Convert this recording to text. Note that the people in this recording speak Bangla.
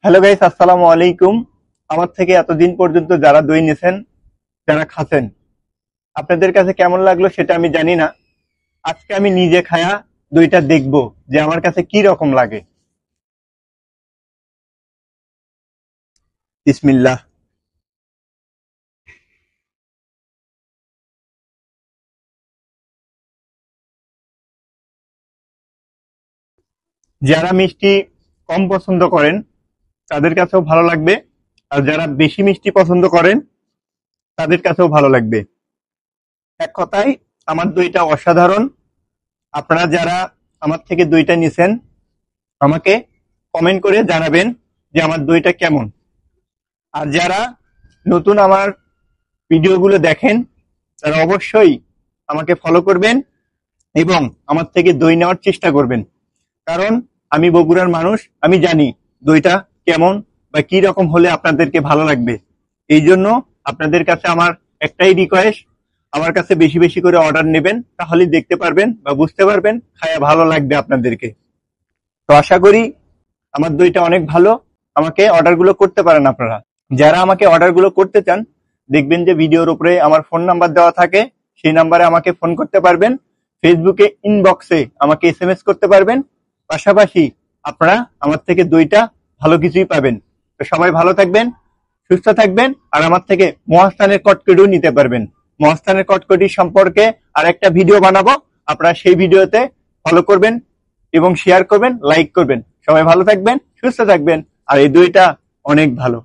হ্যালো গাইস, আসসালামু আলাইকুম। আমার থেকে এতদিন পর্যন্ত যারা দই নিছেন, যারা খাচ্ছেন, আপনাদের কাছে কেমন লাগলো সেটা আমি জানি না। আজকে আমি নিজে খায়া দইটা দেখবো যে আমার কাছে কি রকম লাগে। বিসমিল্লাহ। যারা মিষ্টি কম পছন্দ করেন তাদের কাছেও ভালো লাগবে, আর যারা বেশি মিষ্টি পছন্দ করেন তাদের কাছেও ভালো লাগবে। এক কথায় আমার দইটা অসাধারণ। আপনারা যারা আমার থেকে দইটা নিছেন আমাকে কমেন্ট করে জানাবেন যে আমার দইটা কেমন। আর যারা নতুন আমার ভিডিওগুলো দেখেন তারা অবশ্যই আমাকে ফলো করবেন এবং আমার থেকে দই নেওয়ার চেষ্টা করবেন। কারণ আমি বগুড়ার মানুষ, আমি জানি দইটা কেমন বা কি রকম হলে আপনাদেরকে ভালো লাগবে। এই জন্য আপনাদের কাছে আমার একটাই রিকোয়েস্ট, আমার কাছে বেশি বেশি করে অর্ডার নেবেন, তাহলেই দেখতে পারবেন বা বুঝতে পারবেন খায়া ভালো লাগবে আপনাদেরকে। তো আশা করি আমার দইটা অনেক ভালো। আমাকে অর্ডারগুলো করতে পারেন আপনারা। যারা আমাকে অর্ডারগুলো করতে চান, দেখবেন যে ভিডিওর উপরে আমার ফোন নাম্বার দেওয়া থাকে, সেই নাম্বারে আমাকে ফোন করতে পারবেন। ফেসবুকে ইনবক্সে আমাকে এসএমএস করতে পারবেন। পাশাপাশি আপনারা আমার থেকে দইটা ভালো কিছুই পাবেন। তো সবাই ভালো থাকবেন, সুস্থ থাকবেন, আর আমার থেকে মহাস্থানের কটকটিও নিতে পারবেন। মহাস্থানের কটকটি সম্পর্কে আর একটা ভিডিও বানাবো, আপনারা সেই ভিডিওতে ফলো করবেন এবং শেয়ার করবেন, লাইক করবেন। সবাই ভালো থাকবেন, সুস্থ থাকবেন, আর এই দইটা অনেক ভালো।